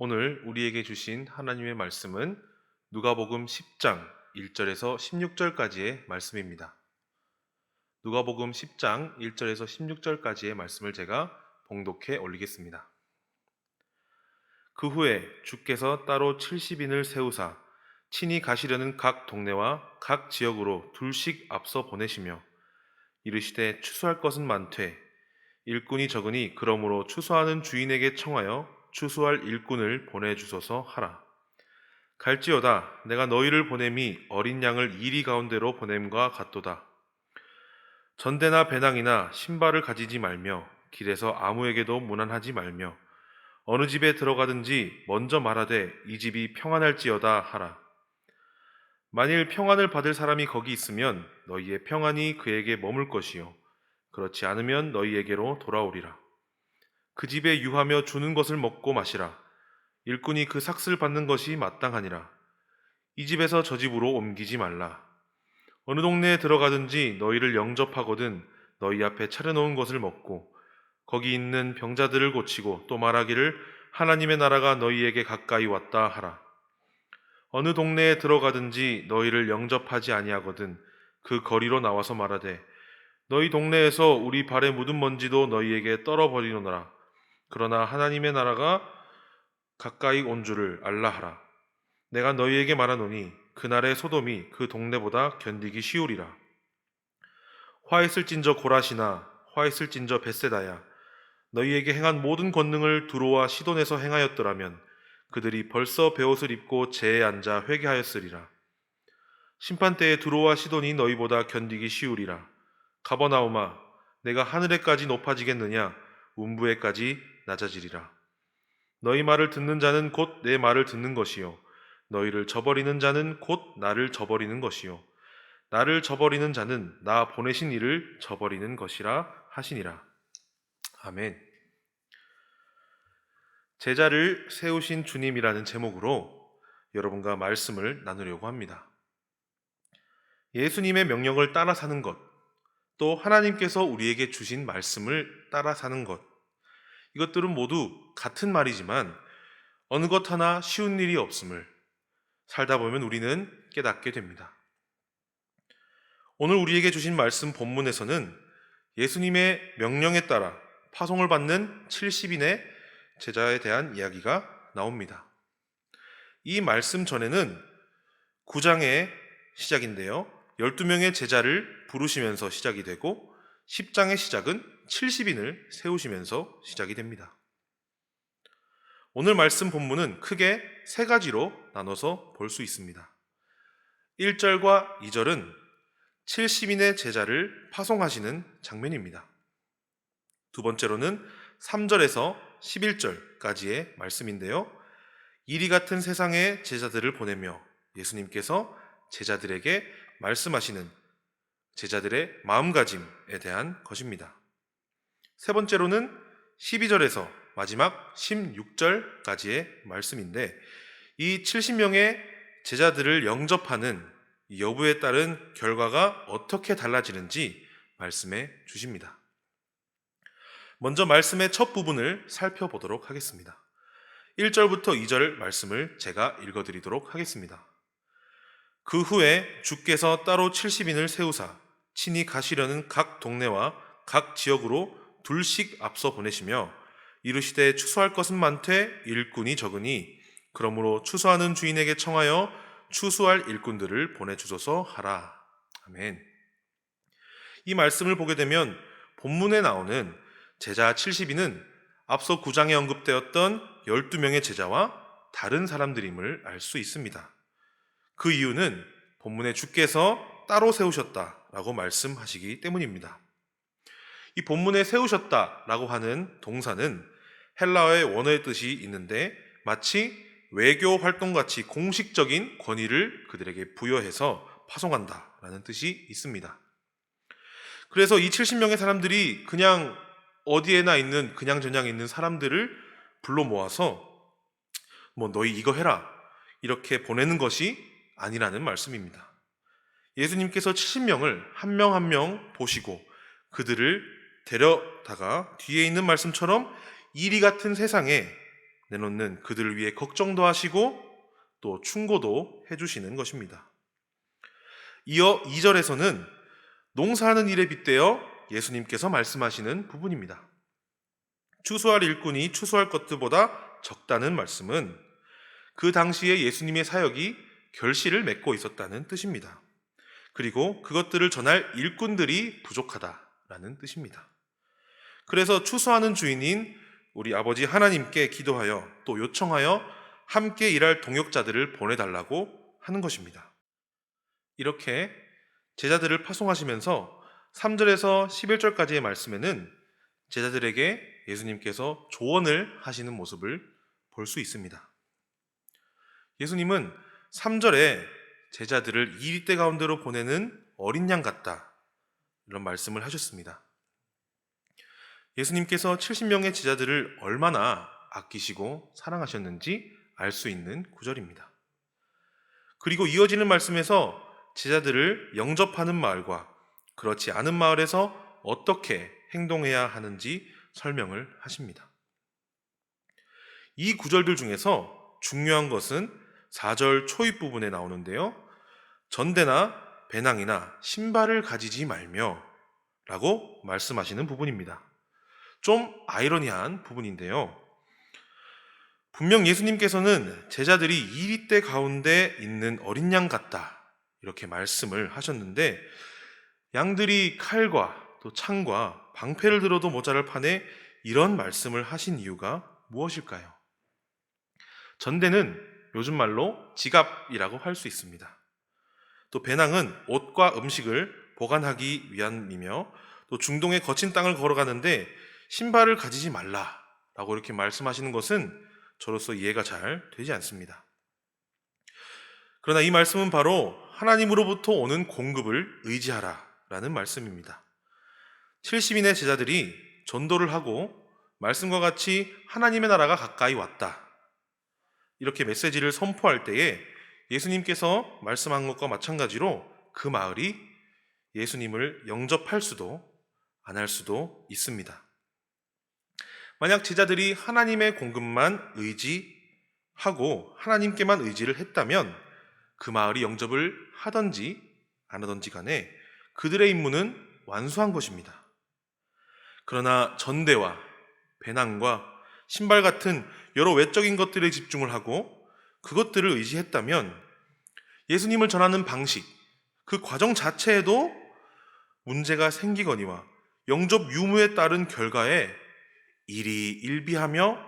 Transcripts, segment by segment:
오늘 우리에게 주신 하나님의 말씀은 누가복음 10장 1절에서 16절까지의 말씀입니다. 누가복음 10장 1절에서 16절까지의 말씀을 제가 봉독해 올리겠습니다. 그 후에 주께서 따로 70인을 세우사 친히 가시려는 각 동네와 각 지역으로 둘씩 앞서 보내시며 이르시되 추수할 것은 많되 일꾼이 적으니 그러므로 추수하는 주인에게 청하여 추수할 일꾼을 보내주소서 하라. 갈지어다 내가 너희를 보냄이 어린 양을 이리 가운데로 보냄과 같도다. 전대나 배낭이나 신발을 가지지 말며 길에서 아무에게도 문안하지 말며 어느 집에 들어가든지 먼저 말하되 이 집이 평안할지어다 하라. 만일 평안을 받을 사람이 거기 있으면 너희의 평안이 그에게 머물 것이요 그렇지 않으면 너희에게로 돌아오리라. 그 집에 유하며 주는 것을 먹고 마시라. 일꾼이 그 삭슬 받는 것이 마땅하니라. 이 집에서 저 집으로 옮기지 말라. 어느 동네에 들어가든지 너희를 영접하거든 너희 앞에 차려놓은 것을 먹고 거기 있는 병자들을 고치고 또 말하기를 하나님의 나라가 너희에게 가까이 왔다 하라. 어느 동네에 들어가든지 너희를 영접하지 아니하거든 그 거리로 나와서 말하되 너희 동네에서 우리 발에 묻은 먼지도 너희에게 떨어버리노라. 그러나 하나님의 나라가 가까이 온 줄을 알라 하라. 내가 너희에게 말하노니 그날의 소돔이 그 동네보다 견디기 쉬우리라. 화 있을진저 고라시나 화 있을진저 벳세다야 너희에게 행한 모든 권능을 두로와 시돈에서 행하였더라면 그들이 벌써 베옷을 입고 재에 앉아 회개하였으리라. 심판때에 두로와 시돈이 너희보다 견디기 쉬우리라. 가버나움아 내가 하늘에까지 높아지겠느냐 운부에까지 낮아지리라. 너희 말을 듣는 자는 곧 내 말을 듣는 것이요 너희를 저버리는 자는 곧 나를 저버리는 것이요 나를 저버리는 자는 나 보내신 이를 저버리는 것이라 하시니라. 아멘. 제자를 세우신 주님이라는 제목으로 여러분과 말씀을 나누려고 합니다. 예수님의 명령을 따라 사는 것, 또 하나님께서 우리에게 주신 말씀을 따라 사는 것, 이것들은 모두 같은 말이지만 어느 것 하나 쉬운 일이 없음을 살다 보면 우리는 깨닫게 됩니다. 오늘 우리에게 주신 말씀 본문에서는 예수님의 명령에 따라 파송을 받는 70인의 제자에 대한 이야기가 나옵니다. 이 말씀 전에는 9장의 시작인데요. 12명의 제자를 부르시면서 시작이 되고 10장의 시작은 70인을 세우시면서 시작이 됩니다. 오늘 말씀 본문은 크게 세 가지로 나눠서 볼 수 있습니다. 1절과 2절은 70인의 제자를 파송하시는 장면입니다. 두 번째로는 3절에서 11절까지의 말씀인데요. 이리 같은 세상의 제자들을 보내며 예수님께서 제자들에게 말씀하시는 제자들의 마음가짐에 대한 것입니다. 세 번째로는 12절에서 마지막 16절까지의 말씀인데 이 70명의 제자들을 영접하는 여부에 따른 결과가 어떻게 달라지는지 말씀해 주십니다. 먼저 말씀의 첫 부분을 살펴보도록 하겠습니다. 1절부터 2절 말씀을 제가 읽어드리도록 하겠습니다. 그 후에 주께서 따로 70인을 세우사 친히 가시려는 각 동네와 각 지역으로 둘씩 앞서 보내시며 이르시되 추수할 것은 많되 일꾼이 적으니 그러므로 추수하는 주인에게 청하여 추수할 일꾼들을 보내주소서 하라. 아멘. 이 말씀을 보게 되면 본문에 나오는 제자 70인은 앞서 9장에 언급되었던 12명의 제자와 다른 사람들임을 알 수 있습니다. 그 이유는 본문에 주께서 따로 세우셨다라고 말씀하시기 때문입니다. 이 본문에 세우셨다라고 하는 동사는 헬라어의 원어의 뜻이 있는데 마치 외교 활동같이 공식적인 권위를 그들에게 부여해서 파송한다라는 뜻이 있습니다. 그래서 이 70명의 사람들이 그냥 어디에나 있는 그냥저냥 있는 사람들을 불러 모아서 너희 이거 해라 이렇게 보내는 것이 아니라는 말씀입니다. 예수님께서 70명을 한 명 한 명 보시고 그들을 데려다가 뒤에 있는 말씀처럼 이리 같은 세상에 내놓는 그들을 위해 걱정도 하시고 또 충고도 해주시는 것입니다. 이어 2절에서는 농사하는 일에 빗대어 예수님께서 말씀하시는 부분입니다. 추수할 일꾼이 추수할 것들보다 적다는 말씀은 그 당시에 예수님의 사역이 결실을 맺고 있었다는 뜻입니다. 그리고 그것들을 전할 일꾼들이 부족하다라는 뜻입니다. 그래서 추수하는 주인인 우리 아버지 하나님께 기도하여 또 요청하여 함께 일할 동역자들을 보내달라고 하는 것입니다. 이렇게 제자들을 파송하시면서 3절에서 11절까지의 말씀에는 제자들에게 예수님께서 조언을 하시는 모습을 볼 수 있습니다. 예수님은 3절에 제자들을 이리떼 가운데로 보내는 어린 양 같다, 이런 말씀을 하셨습니다. 예수님께서 70명의 제자들을 얼마나 아끼시고 사랑하셨는지 알 수 있는 구절입니다. 그리고 이어지는 말씀에서 제자들을 영접하는 마을과 그렇지 않은 마을에서 어떻게 행동해야 하는지 설명을 하십니다. 이 구절들 중에서 중요한 것은 4절 초입 부분에 나오는데요. 전대나 배낭이나 신발을 가지지 말며 라고 말씀하시는 부분입니다. 좀 아이러니한 부분인데요. 분명 예수님께서는 제자들이 이리떼 가운데 있는 어린 양 같다, 이렇게 말씀을 하셨는데 양들이 칼과 또 창과 방패를 들어도 모자랄 판에 이런 말씀을 하신 이유가 무엇일까요? 전대는 요즘 말로 지갑이라고 할 수 있습니다. 또 배낭은 옷과 음식을 보관하기 위함이며 또 중동의 거친 땅을 걸어가는데 신발을 가지지 말라라고 이렇게 말씀하시는 것은 저로서 이해가 잘 되지 않습니다. 그러나 이 말씀은 바로 하나님으로부터 오는 공급을 의지하라 라는 말씀입니다. 70인의 제자들이 전도를 하고 말씀과 같이 하나님의 나라가 가까이 왔다, 이렇게 메시지를 선포할 때에 예수님께서 말씀한 것과 마찬가지로 그 마을이 예수님을 영접할 수도 안 할 수도 있습니다. 만약 제자들이 하나님의 공급만 의지하고 하나님께만 의지를 했다면 그 마을이 영접을 하든지 안 하든지 간에 그들의 임무는 완수한 것입니다. 그러나 전대와 배낭과 신발 같은 여러 외적인 것들에 집중을 하고 그것들을 의지했다면 예수님을 전하는 방식, 그 과정 자체에도 문제가 생기거니와 영접 유무에 따른 결과에 일희일비하며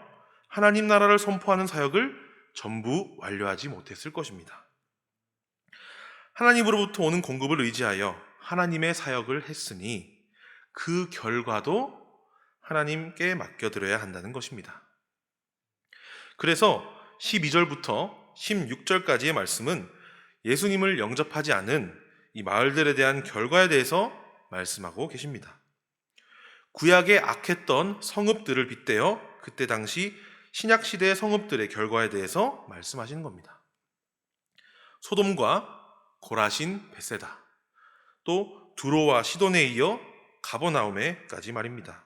하나님 나라를 선포하는 사역을 전부 완료하지 못했을 것입니다. 하나님으로부터 오는 공급을 의지하여 하나님의 사역을 했으니 그 결과도 하나님께 맡겨드려야 한다는 것입니다. 그래서 12절부터 16절까지의 말씀은 예수님을 영접하지 않은 이 마을들에 대한 결과에 대해서 말씀하고 계십니다. 구약에 악했던 성읍들을 빗대어 그때 당시 신약시대의 성읍들의 결과에 대해서 말씀하시는 겁니다. 소돔과 고라신, 베세다, 또 두로와 시돈에 이어 가버나움에까지 말입니다.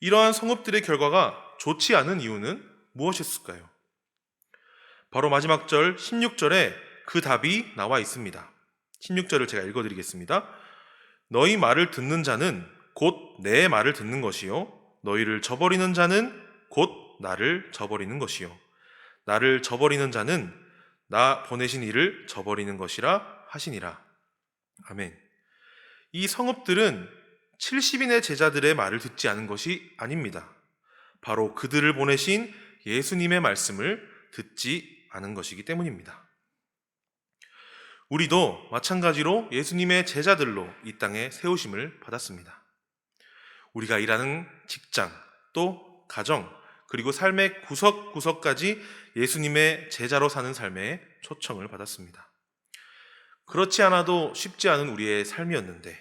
이러한 성읍들의 결과가 좋지 않은 이유는 무엇이었을까요? 바로 마지막 절 16절에 그 답이 나와 있습니다. 16절을 제가 읽어드리겠습니다. 너희 말을 듣는 자는 곧 내 말을 듣는 것이요 너희를 저버리는 자는 곧 나를 저버리는 것이요 나를 저버리는 자는 나 보내신 이를 저버리는 것이라 하시니라. 아멘. 이 성읍들은 70인의 제자들의 말을 듣지 않은 것이 아닙니다. 바로 그들을 보내신 예수님의 말씀을 듣지 않은 것이기 때문입니다. 우리도 마찬가지로 예수님의 제자들로 이 땅에 세우심을 받았습니다. 우리가 일하는 직장, 또 가정, 그리고 삶의 구석구석까지 예수님의 제자로 사는 삶에 초청을 받았습니다. 그렇지 않아도 쉽지 않은 우리의 삶이었는데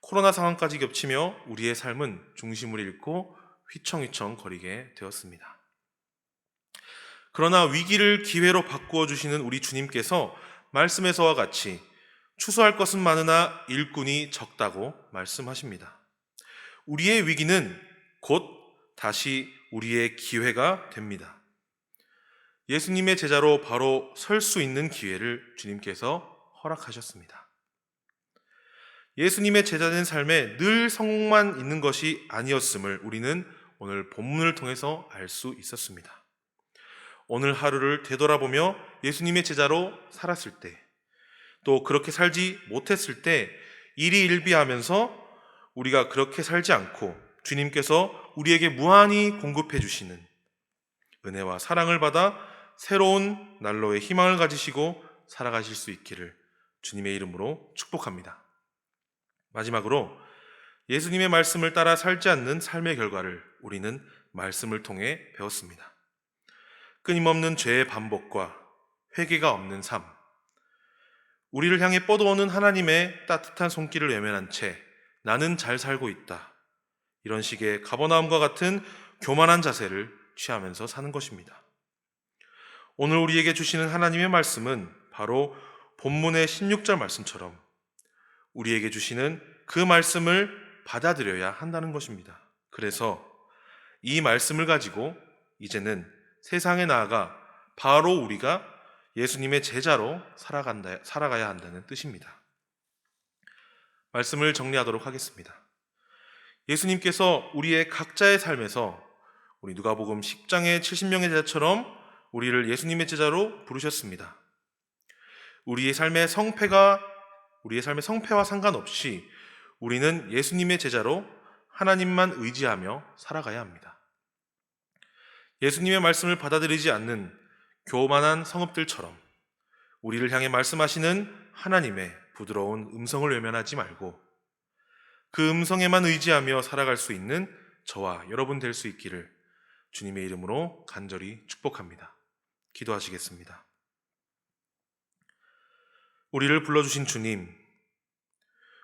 코로나 상황까지 겹치며 우리의 삶은 중심을 잃고 휘청휘청 거리게 되었습니다. 그러나 위기를 기회로 바꾸어 주시는 우리 주님께서 말씀에서와 같이 추수할 것은 많으나 일꾼이 적다고 말씀하십니다. 우리의 위기는 곧 다시 우리의 기회가 됩니다. 예수님의 제자로 바로 설 수 있는 기회를 주님께서 허락하셨습니다. 예수님의 제자된 삶에 늘 성공만 있는 것이 아니었음을 우리는 오늘 본문을 통해서 알 수 있었습니다. 오늘 하루를 되돌아보며 예수님의 제자로 살았을 때, 또 그렇게 살지 못했을 때 일희일비하면서 우리가 그렇게 살지 않고 주님께서 우리에게 무한히 공급해 주시는 은혜와 사랑을 받아 새로운 난로의 희망을 가지시고 살아가실 수 있기를 주님의 이름으로 축복합니다. 마지막으로 예수님의 말씀을 따라 살지 않는 삶의 결과를 우리는 말씀을 통해 배웠습니다. 끊임없는 죄의 반복과 회개가 없는 삶, 우리를 향해 뻗어오는 하나님의 따뜻한 손길을 외면한 채 나는 잘 살고 있다, 이런 식의 가버나움과 같은 교만한 자세를 취하면서 사는 것입니다. 오늘 우리에게 주시는 하나님의 말씀은 바로 본문의 16절 말씀처럼 우리에게 주시는 그 말씀을 받아들여야 한다는 것입니다. 그래서 이 말씀을 가지고 이제는 세상에 나아가 바로 우리가 예수님의 제자로 살아가야 한다는 뜻입니다. 말씀을 정리하도록 하겠습니다. 예수님께서 우리의 각자의 삶에서 우리 누가복음 10장의 70명의 제자처럼 우리를 예수님의 제자로 부르셨습니다. 우리의 삶의 성패와 상관없이 우리는 예수님의 제자로 하나님만 의지하며 살아가야 합니다. 예수님의 말씀을 받아들이지 않는 교만한 성읍들처럼 우리를 향해 말씀하시는 하나님의 부드러운 음성을 외면하지 말고 그 음성에만 의지하며 살아갈 수 있는 저와 여러분 될 수 있기를 주님의 이름으로 간절히 축복합니다. 기도하시겠습니다. 우리를 불러주신 주님,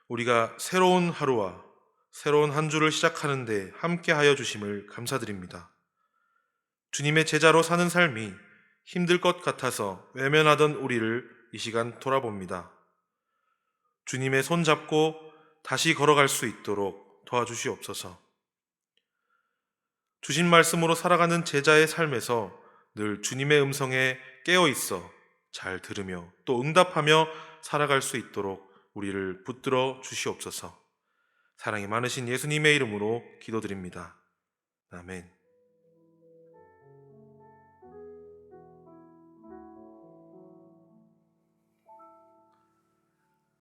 우리가 새로운 하루와 새로운 한 주를 시작하는데 함께하여 주심을 감사드립니다. 주님의 제자로 사는 삶이 힘들 것 같아서 외면하던 우리를 이 시간 돌아봅니다. 주님의 손 잡고 다시 걸어갈 수 있도록 도와주시옵소서. 주신 말씀으로 살아가는 제자의 삶에서 늘 주님의 음성에 깨어 있어 잘 들으며 또 응답하며 살아갈 수 있도록 우리를 붙들어 주시옵소서. 사랑이 많으신 예수님의 이름으로 기도드립니다. 아멘.